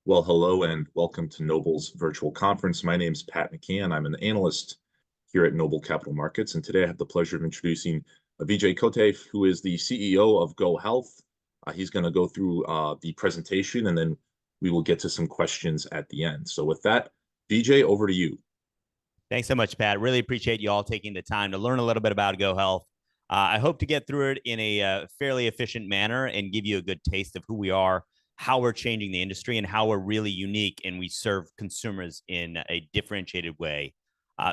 Well, hello and welcome to Noble's virtual conference. My name is Pat McCann. I'm an analyst here at Noble Capital Markets, and today I have the pleasure of introducing Vijay Kote, who is the CEO of GoHealth. He's going to go through the presentation, and then we will get to some questions at the end. So with that, Vijay, over to you. Thanks so much, Pat. Really appreciate you all taking the time to learn a little bit about GoHealth. I hope to get through it in a fairly efficient manner and give you a good taste of who we are, how we're changing the industry, and how we're really unique and we serve consumers in a differentiated way.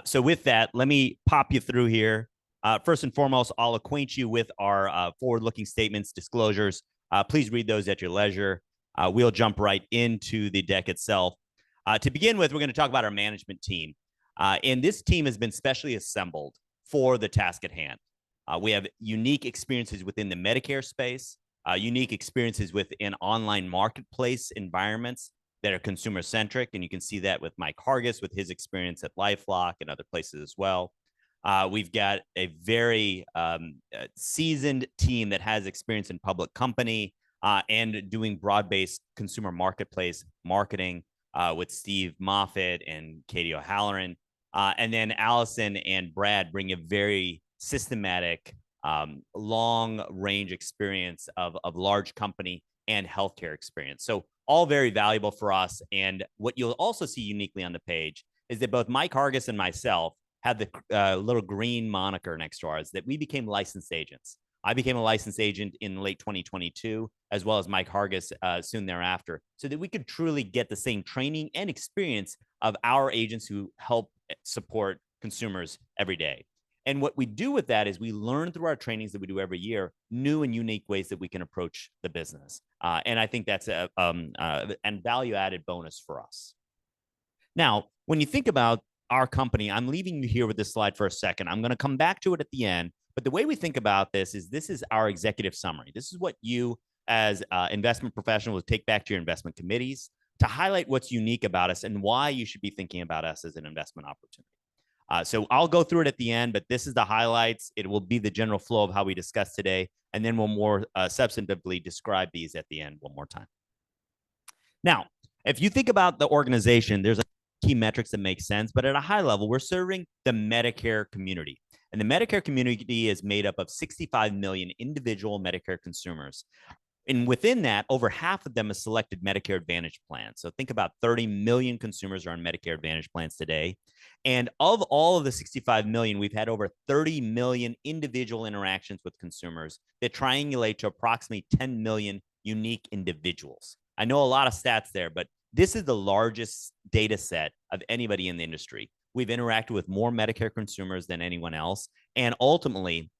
So with that, let me pop you through here. First and foremost, I'll acquaint you with our forward-looking statements, disclosures. Please read those at your leisure. We'll jump right into the deck itself. To begin with, we're going to talk about our management team. And this team has been specially assembled for the task at hand. We have unique experiences within the Medicare space, unique experiences within online marketplace environments that are consumer-centric. And you can see that with Mike Hargis, with his experience at LifeLock and other places as well. We've got a very seasoned team that has experience in public company and doing broad-based consumer marketplace marketing with Steve Moffitt and Katie O'Halloran. And then Allison and Brad bring a very systematic, long-range experience of large company and healthcare experience. So all very valuable for us. And what you'll also see uniquely on the page is that both Mike Hargis and myself have the little green moniker next to ours, that we became licensed agents. I became a licensed agent in late 2022, as well as Mike Hargis soon thereafter, so that we could truly get the same training and experience of our agents who help support consumers every day. And what we do with that is we learn through our trainings that we do every year, new and unique ways that we can approach the business. And I think that's a value-added bonus for us. Now, when you think about our company, I'm leaving you here with this slide for a second. I'm going to come back to it at the end. But the way we think about this is our executive summary. This is what you as investment professionals take back to your investment committees to highlight what's unique about us and why you should be thinking about us as an investment opportunity. So I'll go through it at the end, but this is the highlights. It will be the general flow of how we discuss today, and then we'll more substantively describe these at the end one more time. Now, if you think about the organization, there's a key metrics that make sense, but at a high level, we're serving the Medicare community. And the Medicare community is made up of 65 million individual Medicare consumers. And within that, over half of them have selected Medicare Advantage plans. So think about 30 million consumers are on Medicare Advantage plans today. And of all of the 65 million, we've had over 30 million individual interactions with consumers that triangulate to approximately 10 million unique individuals. I know a lot of stats there, but this is the largest data set of anybody in the industry. We've interacted with more Medicare consumers than anyone else. And ultimately,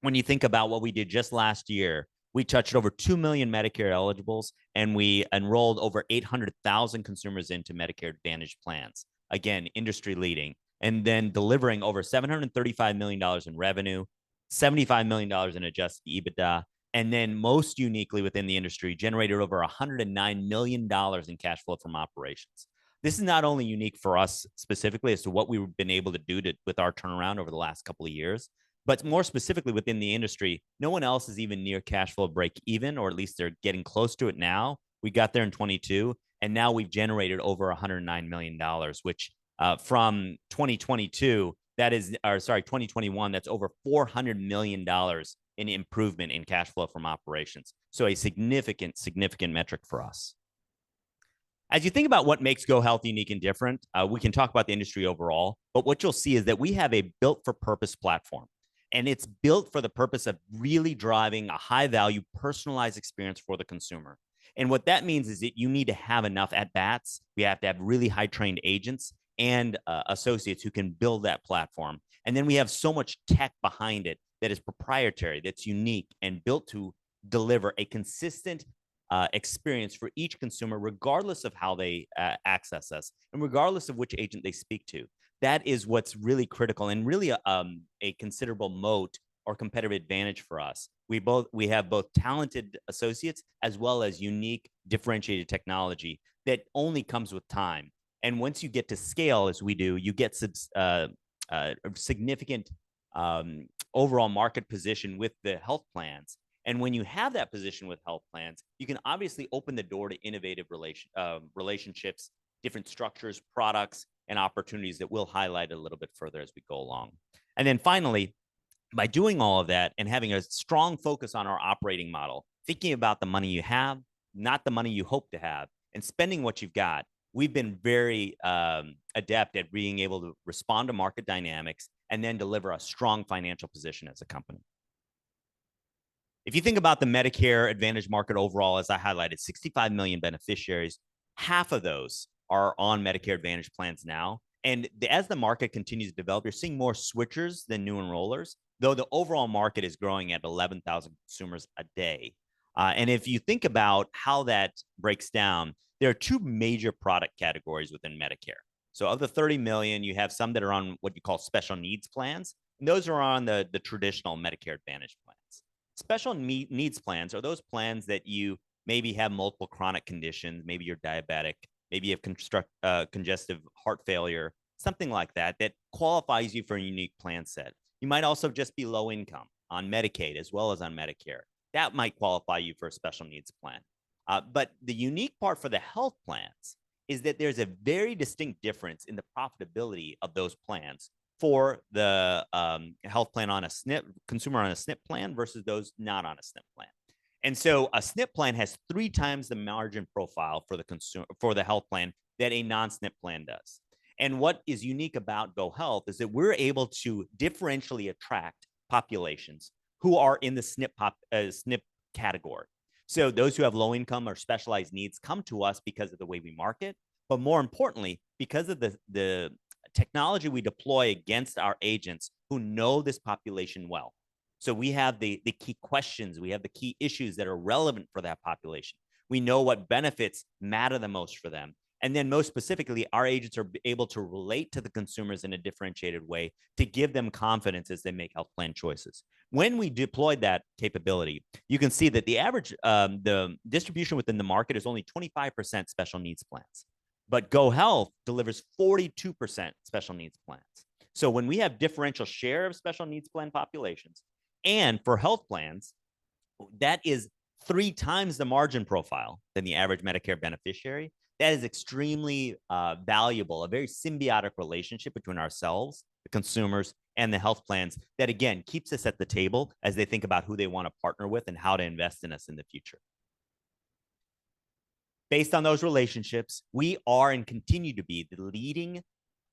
when you think about what we did just last year, we touched over 2 million Medicare eligibles, and we enrolled over 800,000 consumers into Medicare Advantage plans. Again, industry leading, and then delivering over $735 million in revenue, $75 million in adjusted EBITDA, and then most uniquely within the industry, generated over $109 million in cash flow from operations. This is not only unique for us specifically as to what we've been able to do with our turnaround over the last couple of years, but more specifically within the industry, no one else is even near cash flow break even, or at least they're getting close to it now. We got there in 22, and now we've generated over $109 million, which from 2022, 2021, that's over $400 million in improvement in cash flow from operations. So a significant metric for us. As you think about what makes GoHealth unique and different, we can talk about the industry overall, but what you'll see is that we have a built-for-purpose platform, and it's built for the purpose of really driving a high-value, personalized experience for the consumer. And what that means is that you need to have enough at-bats. We have to have really high-trained agents and associates who can build that platform. And then we have so much tech behind it that is proprietary, that's unique, and built to deliver a consistent experience for each consumer, regardless of how they access us and regardless of which agent they speak to. That is what's really critical and really a considerable moat or competitive advantage for us. We have both talented associates as well as unique differentiated technology that only comes with time. And once you get to scale, as we do, you get significant overall market position with the health plans. And when you have that position with health plans, you can obviously open the door to innovative relationships, different structures, products, and opportunities that we'll highlight a little bit further as we go along. And then finally, by doing all of that and having a strong focus on our operating model, thinking about the money you have, not the money you hope to have, and spending what you've got, we've been very adept at being able to respond to market dynamics and then deliver a strong financial position as a company. If you think about the Medicare Advantage market overall, as I highlighted, 65 million beneficiaries, half of those are on Medicare Advantage plans now. And as the market continues to develop, you're seeing more switchers than new enrollers, though the overall market is growing at 11,000 consumers a day. And if you think about how that breaks down, there are two major product categories within Medicare. So of the 30 million, you have some that are on what you call special needs plans, and those are on the traditional Medicare Advantage plans. Special needs plans are those plans that you maybe have multiple chronic conditions, maybe you're diabetic, maybe you have congestive heart failure, something like that, that qualifies you for a unique plan set. You might also just be low income on Medicaid as well as on Medicare. That might qualify you for a special needs plan. But the unique part for the health plans is that there's a very distinct difference in the profitability of those plans for the health plan on a SNP, consumer on a SNP plan versus those not on a SNP plan. And so a SNP plan has 3 times the margin profile for the consumer, for the health plan, that a non-SNP plan does. And what is unique about GoHealth is that we're able to differentially attract populations who are in the SNP category. So those who have low income or specialized needs come to us because of the way we market, but more importantly, because of the technology we deploy against our agents who know this population well. So we have the key questions, we have the key issues that are relevant for that population. We know what benefits matter the most for them. And then most specifically, our agents are able to relate to the consumers in a differentiated way to give them confidence as they make health plan choices. When we deployed that capability, you can see that the average, the distribution within the market is only 25% special needs plans. But GoHealth delivers 42% special needs plans. So when we have differential share of special needs plan populations, and for health plans, that is 3 times the margin profile than the average Medicare beneficiary. That is extremely valuable, a very symbiotic relationship between ourselves, the consumers, and the health plans that, again, keeps us at the table as they think about who they want to partner with and how to invest in us in the future. Based on those relationships, we are and continue to be the leading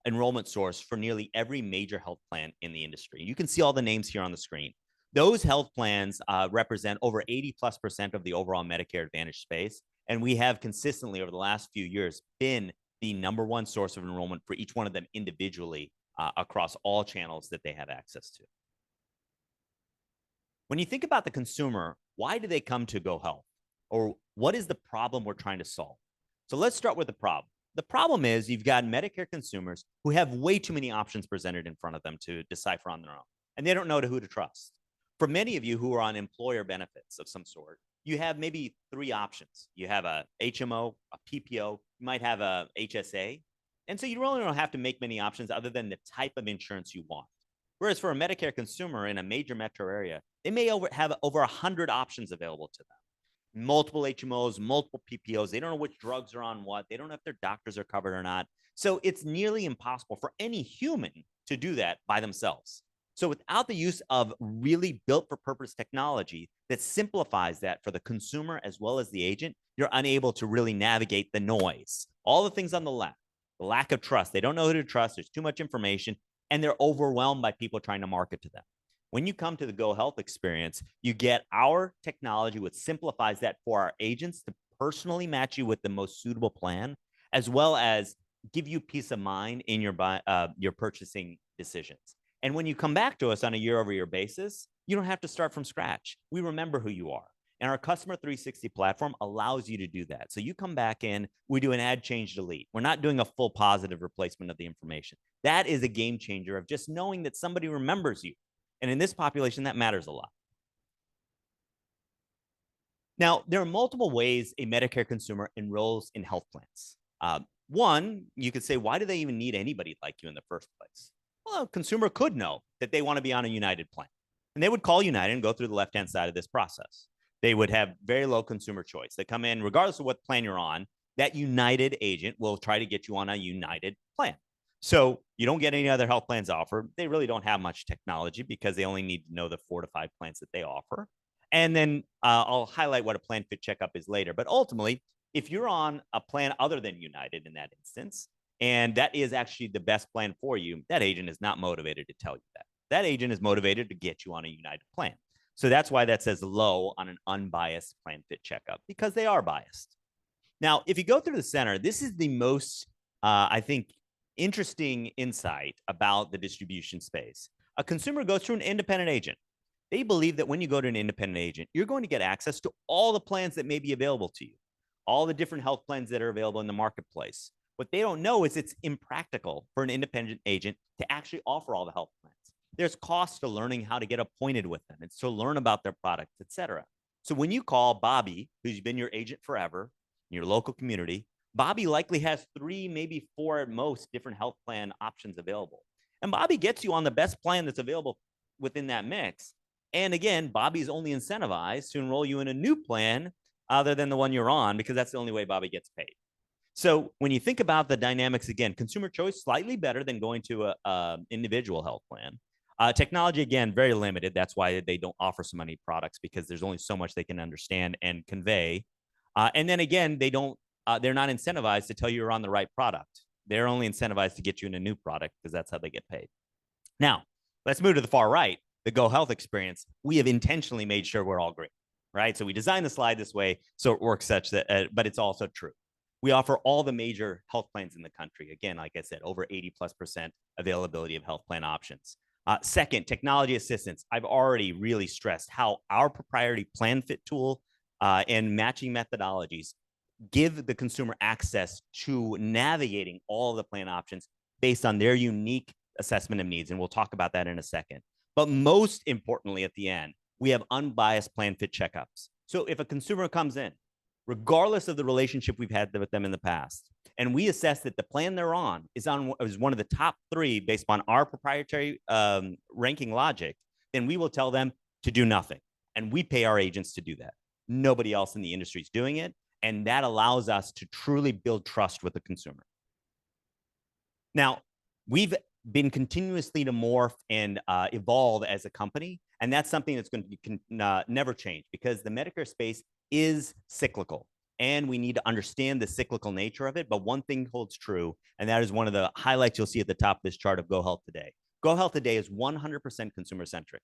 enrollment source for nearly every major health plan in the industry. You can see all the names here on the screen. Those health plans represent over 80+% of the overall Medicare Advantage space. And we have consistently over the last few years been the #1 source of enrollment for each one of them individually across all channels that they have access to. When you think about the consumer, why do they come to GoHealth? Or what is the problem we're trying to solve? So let's start with the problem. The problem is you've got Medicare consumers who have way too many options presented in front of them to decipher on their own, and they don't know who to trust. For many of you who are on employer benefits of some sort, you have maybe 3 options. You have a HMO, a PPO, you might have a HSA. And so you really don't have to make many options other than the type of insurance you want. Whereas for a Medicare consumer in a major metro area, they may have over 100 options available to them. Multiple HMOs, multiple PPOs. They don't know which drugs are on what. They don't know if their doctors are covered or not. So it's nearly impossible for any human to do that by themselves. So without the use of really built for purpose technology that simplifies that for the consumer as well as the agent, you're unable to really navigate the noise. All the things on the left, the lack of trust. They don't know who to trust. There's too much information, and they're overwhelmed by people trying to market to them. When you come to the GoHealth experience, you get our technology, which simplifies that for our agents to personally match you with the most suitable plan, as well as give you peace of mind in your purchasing decisions. And when you come back to us on a year-over-year basis, you don't have to start from scratch. We remember who you are. And our Customer 360 platform allows you to do that. So you come back in, we do an add, change, delete. We're not doing a full positive replacement of the information. That is a game changer of just knowing that somebody remembers you. And in this population, that matters a lot. Now, there are multiple ways a Medicare consumer enrolls in health plans. One, you could say, why do they even need anybody like you in the first place? Well, a consumer could know that they want to be on a United plan. And they would call United and go through the left-hand side of this process. They would have very low consumer choice. They come in, regardless of what plan you're on, that United agent will try to get you on a United plan. So you don't get any other health plans offered. They really don't have much technology because they only need to know the 4 to 5 plans that they offer. And then I'll highlight what a plan fit checkup is later. But ultimately, if you're on a plan other than United in that instance, and that is actually the best plan for you, that agent is not motivated to tell you that. That agent is motivated to get you on a United plan. So that's why that says low on an unbiased plan fit checkup, because they are biased. Now, if you go through the center, this is the most, I think, interesting insight about the distribution space. A consumer goes through an independent agent. They believe that when you go to an independent agent, you're going to get access to all the plans that may be available to you, all the different health plans that are available in the marketplace. What they don't know is it's impractical for an independent agent to actually offer all the health plans. There's cost to learning how to get appointed with them. It's to learn about their products, et cetera. So when you call Bobby, who's been your agent forever in your local community, Bobby likely has 3, maybe 4 at most different health plan options available. And Bobby gets you on the best plan that's available within that mix. And again, Bobby's only incentivized to enroll you in a new plan other than the one you're on, because that's the only way Bobby gets paid. So when you think about the dynamics, again, consumer choice, slightly better than going to an individual health plan. Technology, again, very limited. That's why they don't offer so many products, because there's only so much they can understand and convey. And then again, they're not incentivized to tell you you're on the right product. They're only incentivized to get you in a new product, because that's how they get paid. Now, let's move to the far right, the GoHealth experience. We have intentionally made sure we're all green, right? So we designed the slide this way so it works such that, but it's also true. We offer all the major health plans in the country. Again, like I said, over 80+% availability of health plan options. Second, technology assistance. I've already really stressed how our proprietary plan fit tool and matching methodologies give the consumer access to navigating all the plan options based on their unique assessment of needs. And we'll talk about that in a second. But most importantly, at the end, we have unbiased plan fit checkups. So if a consumer comes in, regardless of the relationship we've had with them in the past, and we assess that the plan they're on is one of the top 3 based on our proprietary ranking logic, then we will tell them to do nothing. And we pay our agents to do that. Nobody else in the industry is doing it. And that allows us to truly build trust with the consumer. Now, we've been continuously to morph and evolve as a company. And that's something that's going to never change, because the Medicare space is cyclical. And we need to understand the cyclical nature of it. But one thing holds true, and that is one of the highlights you'll see at the top of this chart of GoHealth Today. GoHealth Today is 100% consumer-centric.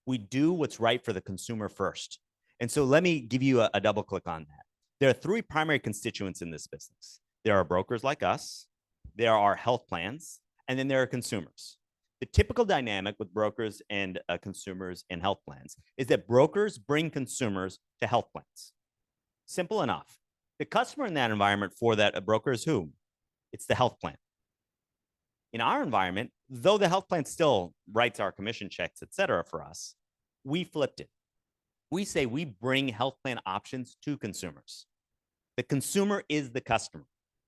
We do what's right for the consumer first. And so let me give you a double click on that. There are 3 primary constituents in this business. There are brokers like us, there are health plans, and then there are consumers. The typical dynamic with brokers and consumers and health plans is that brokers bring consumers to health plans. Simple enough. The customer in that environment for that broker is who? It's the health plan. In our environment, though the health plan still writes our commission checks, et cetera, for us, we flipped it. We say we bring health plan options to consumers. The consumer is the customer.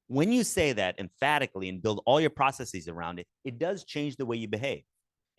When you say that emphatically and build all your processes around it, it does change the way you behave.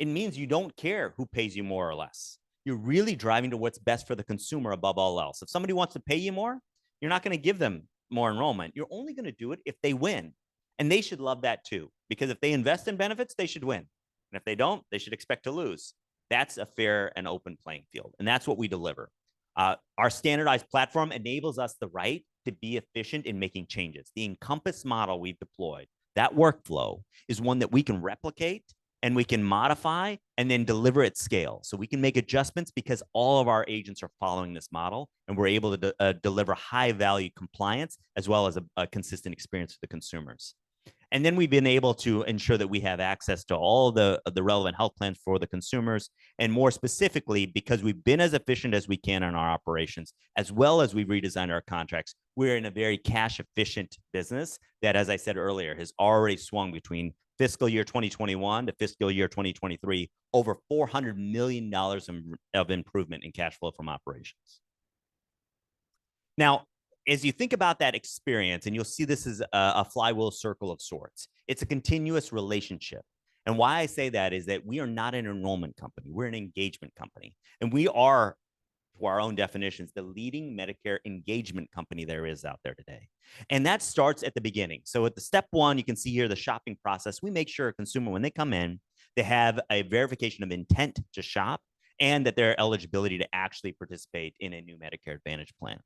It means you don't care who pays you more or less. You're really driving to what's best for the consumer above all else. If somebody wants to pay you more, you're not going to give them more enrollment. You're only going to do it if they win. And they should love that too, because if they invest in benefits, they should win. And if they don't, they should expect to lose. That's a fair and open playing field. And that's what we deliver. Our standardized platform enables us the right to be efficient in making changes. The Encompass model we've deployed, that workflow is one that we can replicate and we can modify and then deliver at scale. So we can make adjustments because all of our agents are following this model, and we're able to deliver high value compliance as well as a consistent experience for the consumers. And then we've been able to ensure that we have access to all the relevant health plans for the consumers. And more specifically, because we've been as efficient as we can in our operations, as well as we've redesigned our contracts, we're in a very cash efficient business that, as I said earlier, has already swung between fiscal year 2021 to fiscal year 2023, over $400 million of improvement in cash flow from operations. Now, as you think about that experience, and you'll see this is a flywheel circle of sorts, it's a continuous relationship. And why I say that is that we are not an enrollment company. We're an engagement company. And we are to our own definitions, the leading Medicare engagement company there is out there today. And that starts at the beginning. So at the step one, you can see here the shopping process. We make sure a consumer, when they come in, they have a verification of intent to shop and that their eligibility to actually participate in a new Medicare Advantage plan.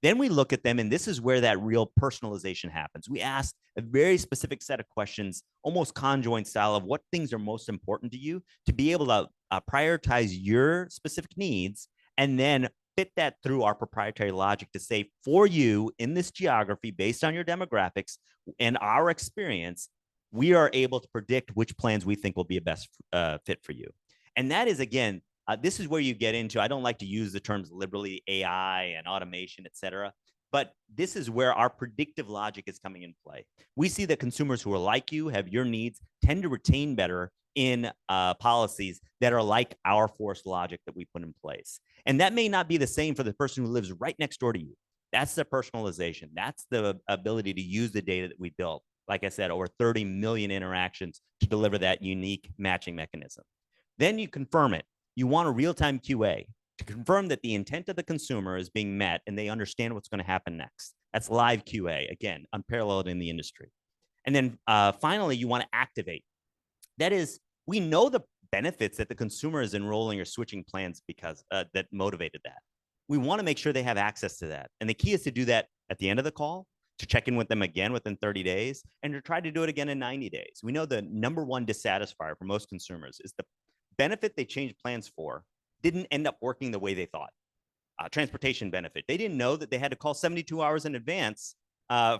Then we look at them, and this is where that real personalization happens. We ask a very specific set of questions, almost conjoint style, of what things are most important to you to be able to prioritize your specific needs, and then fit that through our proprietary logic to say, for you in this geography, based on your demographics and our experience, we are able to predict which plans we think will be a best fit for you. And that is, again, this is where you get into, I don't like to use the terms liberally, AI and automation, et cetera, but this is where our predictive logic is coming in play. We see that consumers who are like you, have your needs, tend to retain better in policies that are like our forced logic that we put in place. And that may not be the same for the person who lives right next door to you. That's the personalization. That's the ability to use the data that we built. Like I said, over 30 million interactions to deliver that unique matching mechanism. Then you confirm it. You want a real-time QA to confirm that the intent of the consumer is being met and they understand what's going to happen next. That's live QA, again, unparalleled in the industry. And then finally, you want to activate. That is, we know the benefits that the consumer is enrolling or switching plans because that motivated that. We want to make sure they have access to that. And the key is to do that at the end of the call, to check in with them again within 30 days, and to try to do it again in 90 days. We know the number one dissatisfier for most consumers is the benefit they changed plans for didn't end up working the way they thought. Transportation benefit. They didn't know that they had to call 72 hours in advance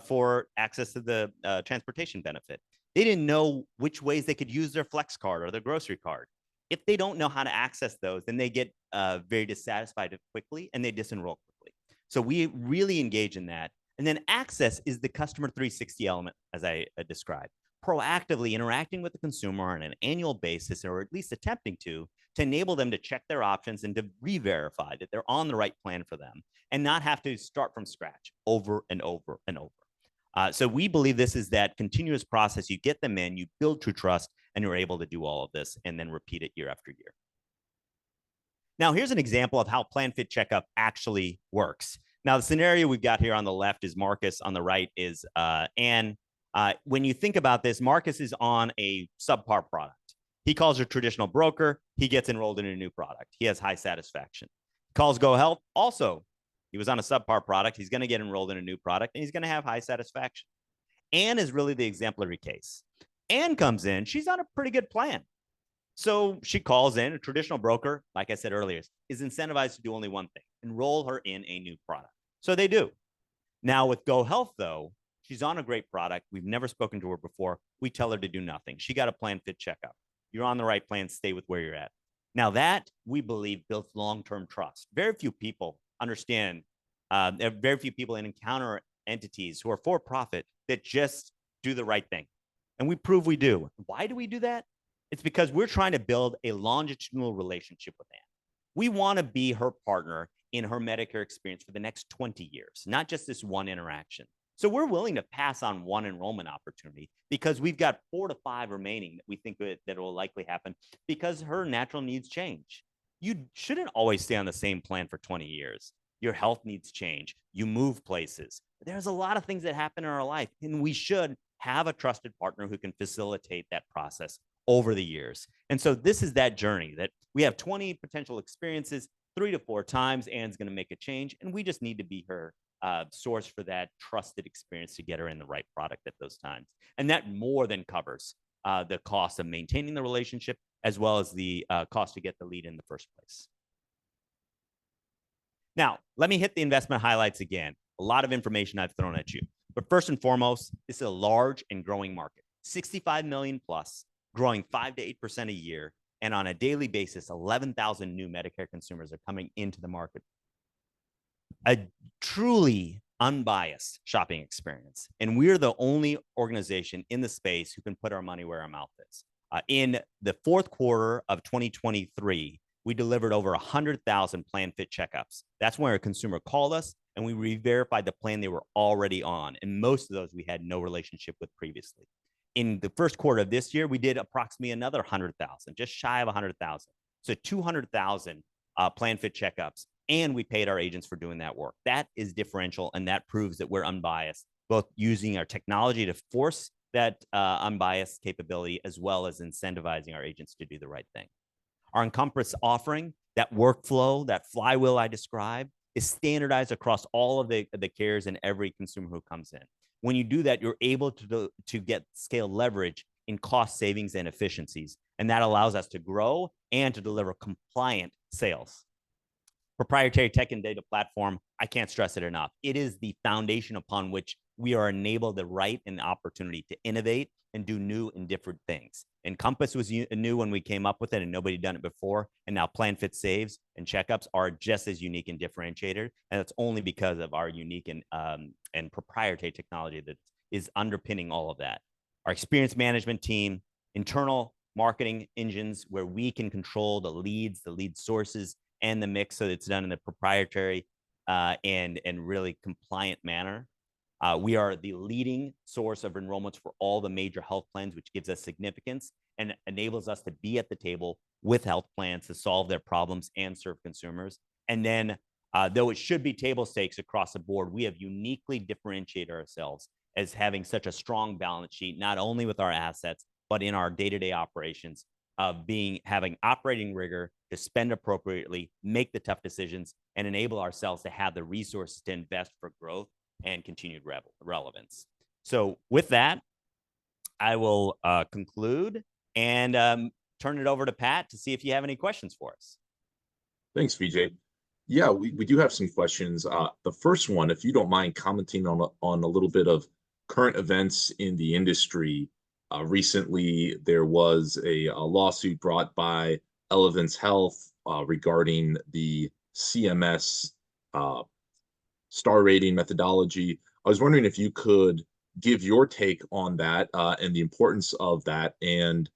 for access to the transportation benefit. They didn't know which ways they could use their flex card or their grocery card. If they don't know how to access those, then they get very dissatisfied quickly and they disenroll quickly. So we really engage in that. And then access is the customer 360 element, as I described. Proactively interacting with the consumer on an annual basis, or at least attempting to enable them to check their options and to re-verify that they're on the right plan for them and not have to start from scratch over and over and over. So we believe this is that continuous process. You get them in, you build true trust, and you're able to do all of this and then repeat it year after year. Now, here's an example of how Plan Fit Checkup actually works. Now, the scenario we've got here on the left is Marcus, on the right is Anne. When you think about this, Marcus is on a subpar product. He calls a traditional broker. He gets enrolled in a new product. He has high satisfaction. Calls GoHealth. Also, he was on a subpar product. He's going to get enrolled in a new product, and he's going to have high satisfaction. Anne is really the exemplary case. Anne comes in. She's on a pretty good plan. So she calls in. A traditional broker, like I said earlier, is incentivized to do only one thing: enroll her in a new product. So they do. Now with GoHealth, though, she's on a great product. We've never spoken to her before. We tell her to do nothing. She got a Plan Fit Checkup. You're on the right plan. Stay with where you're at. Now that, we believe, builds long-term trust. Very few people understand. Very few people encounter entities who are for-profit that just do the right thing. And we prove we do. Why do we do that? It's because we're trying to build a longitudinal relationship with Anne. We want to be her partner in her Medicare experience for the next 20 years, not just this one interaction. So we're willing to pass on one enrollment opportunity because we've got 4 to 5 remaining that we think that will likely happen because her natural needs change. You shouldn't always stay on the same plan for 20 years. Your health needs change. You move places. There's a lot of things that happen in our life, and we should have a trusted partner who can facilitate that process over the years. And so this is that journey that we have 20 potential experiences, 3 to 4 times Anne's going to make a change, and we just need to be her source for that trusted experience to get her in the right product at those times. And that more than covers the cost of maintaining the relationship as well as the cost to get the lead in the first place. Now, let me hit the investment highlights again. A lot of information I've thrown at you. But first and foremost, this is a large and growing market, 65 million plus, growing 5 to 8% a year. And on a daily basis, 11,000 new Medicare consumers are coming into the market. A truly unbiased shopping experience. And we're the only organization in the space who can put our money where our mouth is. In the fourth quarter of 2023, we delivered over 100,000 Plan Fit checkups. That's where a consumer called us and we re-verified the plan they were already on. And most of those we had no relationship with previously. In the first quarter of this year, we did approximately another 100,000, just shy of 100,000. So 200,000 Plan Fit checkups. and we paid our agents for doing that work. That is differential, and that proves that we're unbiased, both using our technology to force that unbiased capability, as well as incentivizing our agents to do the right thing. Our Encompass offering, that workflow, that flywheel I described, is standardized across all of the carriers and every consumer who comes in. When you do that, you're able to get scale leverage in cost savings and efficiencies, and that allows us to grow and to deliver compliant sales. Proprietary tech and data platform, I can't stress it enough. It is the foundation upon which we are enabled the right and opportunity to innovate and do new and different things. Encompass was new when we came up with it, and nobody done it before. And now Plan Fit Saves and checkups are just as unique and differentiated. And it's only because of our unique and proprietary technology that is underpinning all of that. Our experience management team, internal marketing engines where we can control the lead sources and the mix, so it's done in a proprietary and really compliant manner. We are the leading source of enrollments for all the major health plans, which gives us significance and enables us to be at the table with health plans to solve their problems and serve consumers. And then, though it should be table stakes across the board, we have uniquely differentiated ourselves as having such a strong balance sheet, not only with our assets, but in our day-to-day operations of having operating rigor to spend appropriately, make the tough decisions, and enable ourselves to have the resources to invest for growth and continued relevance. So with that, I will conclude and turn it over to Pat to see if you have any questions for us. Thanks, VJ. Yeah, we do have some questions. The first one, if you don't mind commenting on a little bit of current events in the industry. Recently, there was a lawsuit brought by Elevance Health regarding the CMS star rating methodology. I was wondering if you could give your take on that and the importance of that and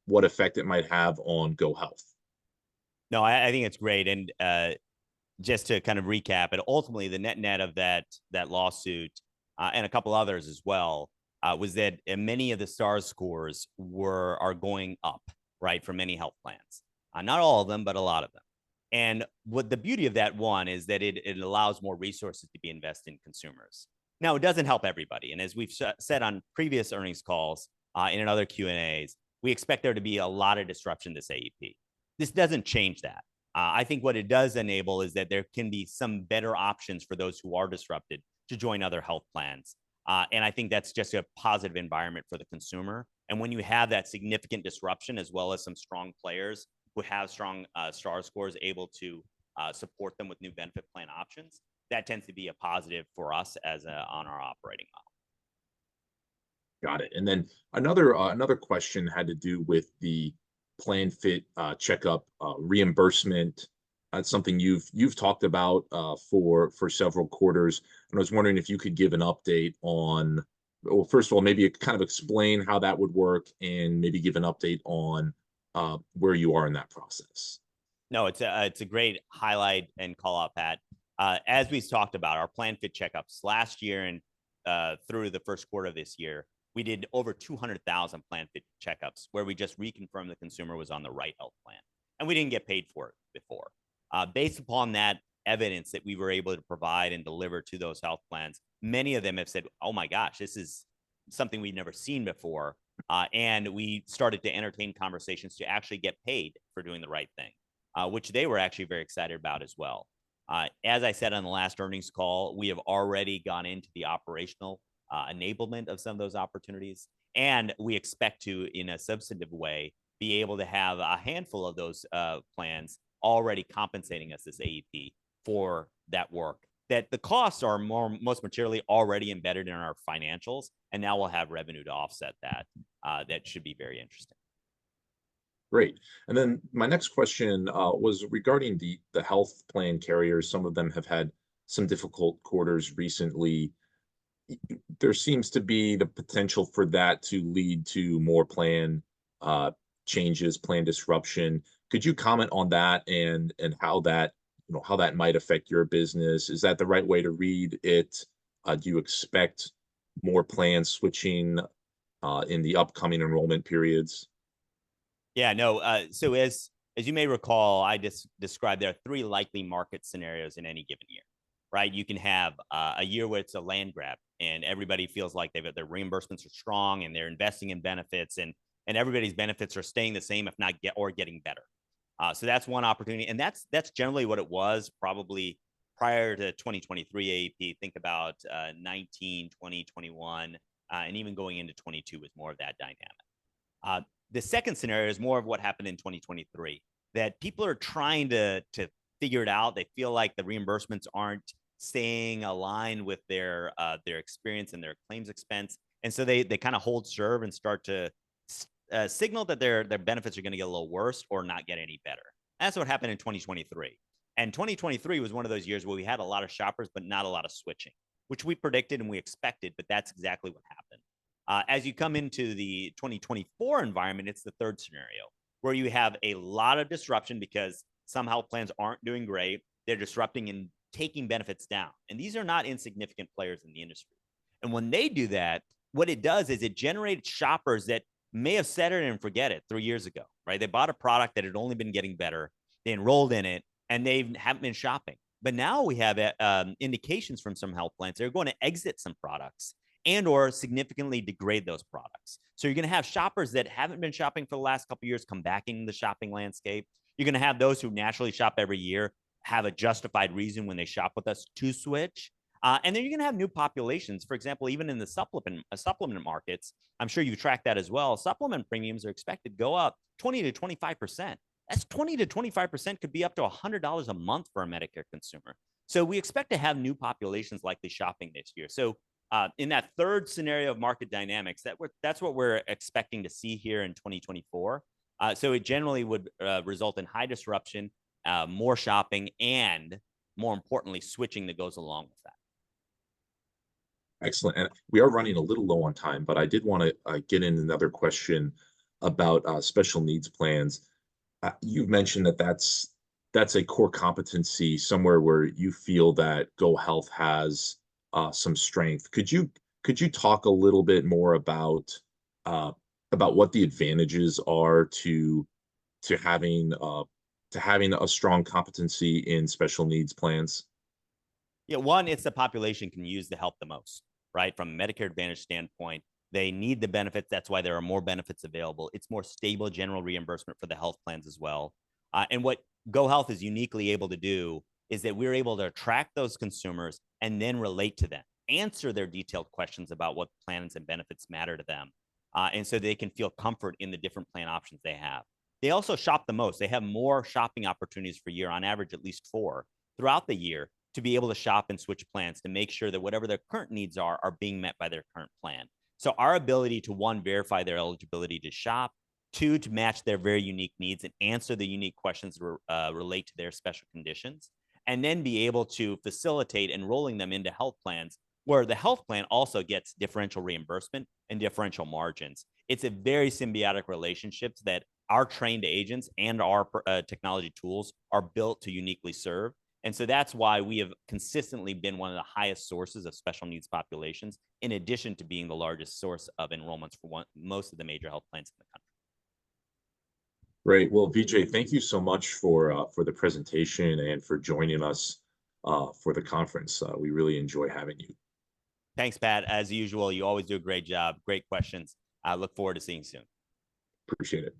what effect it might have on GoHealth. No, I think it's great. And just to kind of recap it, ultimately the net of that lawsuit and a couple others as well was that many of the star scores are going up, right, for many health plans. Not all of them, but a lot of them. And what the beauty of that one is that it allows more resources to be invested in consumers. Now, it doesn't help everybody. And as we've said on previous earnings calls and in other Q&As, we expect there to be a lot of disruption this AEP. This doesn't change that. I think what it does enable is that there can be some better options for those who are disrupted to join other health plans. And I think that's just a positive environment for the consumer. And when you have that significant disruption, as well as some strong players who have strong star scores able to support them with new benefit plan options, that tends to be a positive for us on our operating model. Got it. And then another question had to do with the Plan Fit checkup reimbursement. That's something you've talked about for several quarters. And I was wondering if you could give an update on, well, first of all, maybe kind of explain how that would work and maybe give an update on where you are in that process. No, it's a great highlight and call out, Pat. As we talked about, our Plan Fit checkups last year and through the first quarter of this year, we did over 200,000 Plan Fit checkups where we just reconfirmed the consumer was on the right health plan. And we didn't get paid for it before. Based upon that evidence that we were able to provide and deliver to those health plans, many of them have said, oh my gosh, this is something we've never seen before. And we started to entertain conversations to actually get paid for doing the right thing, which they were actually very excited about as well. As I said on the last earnings call, we have already gone into the operational enablement of some of those opportunities. And we expect to, in a substantive way, be able to have a handful of those plans already compensating us as AEP for that work. That the costs are most materially already embedded in our financials, and now we'll have revenue to offset that. That should be very interesting. Great. And then my next question was regarding the health plan carriers. Some of them have had some difficult quarters recently. There seems to be the potential for that to lead to more plan changes, plan disruption. Could you comment on that and how that how that might affect your business? Is that the right way to read it? Do you expect more plans switching in the upcoming enrollment periods? Yeah, no. So as as you may recall, I just described there are three likely market scenarios in any given year, right? You can have a year where it's a land grab and everybody feels like their reimbursements are strong and they're investing in benefits and everybody's benefits are staying the same, if not getting better. So that's one opportunity. And that's generally what it was probably prior to 2023 AEP. Think about 19, 20, 21, and even going into 22 was more of that dynamic. The second scenario is more of what happened in 2023, that people are trying to figure it out. They feel like the reimbursements aren't staying aligned with their experience and their claims expense. And so they kind of hold serve and start to signal that their benefits are going to get a little worse or not get any better. That's what happened in 2023. And 2023 was one of those years where we had a lot of shoppers, but not a lot of switching, which we predicted and we expected, but that's exactly what happened. As you come into the 2024 environment, it's the third scenario where you have a lot of disruption because some health plans aren't doing great. They're disrupting and taking benefits down. And these are not insignificant players in the industry. And when they do that, what it does is it generates shoppers that may have set it and forget it 3 years ago, right? They bought a product that had only been getting better. They enrolled in it and they haven't been shopping. But now we have indications from some health plans they're going to exit some products and or significantly degrade those products. So you're going to have shoppers that haven't been shopping for the last couple of years come back in the shopping landscape. You're going to have those who naturally shop every year have a justified reason when they shop with us to switch. And then you're going to have new populations. For example, even in the supplement markets, I'm sure you've tracked that as well. Supplement premiums are expected to go up 20 to 25%. That's 20 to 25% could be up to $100 a month for a Medicare consumer. So we expect to have new populations likely shopping this year. So in that third scenario of market dynamics, that's what we're expecting to see here in 2024. So it generally would result in high disruption, more shopping, and more importantly, switching that goes along with that. Excellent. And we are running a little low on time, but I did want to get in another question about special needs plans. You've mentioned that that's a core competency somewhere where you feel that GoHealth has some strength. Could you talk a little bit more about what the advantages are to having a strong competency in special needs plans? Yeah, one, it's the population can use the help the most, right? From a Medicare Advantage standpoint, they need the benefits. That's why there are more benefits available. It's more stable general reimbursement for the health plans as well. And what GoHealth is uniquely able to do is that we're able to attract those consumers and then relate to them, answer their detailed questions about what plans and benefits matter to them. And so they can feel comfort in the different plan options they have. They also shop the most. They have more shopping opportunities per year, on average, at least 4 throughout the year, to be able to shop and switch plans to make sure that whatever their current needs are being met by their current plan. So our ability to, one, verify their eligibility to shop, 2, to match their very unique needs and answer the unique questions that relate to their special conditions, and then be able to facilitate enrolling them into health plans where the health plan also gets differential reimbursement and differential margins. It's a very symbiotic relationship that our trained agents and our technology tools are built to uniquely serve. And so that's why we have consistently been one of the highest sources of special needs populations, in addition to being the largest source of enrollments for most of the major health plans in the country. Great. Well, Vijay, thank you so much for the presentation and for joining us for the conference. We really enjoy having you. Thanks, Pat. As usual, you always do a great job. Great questions. I look forward to seeing you soon. Appreciate it.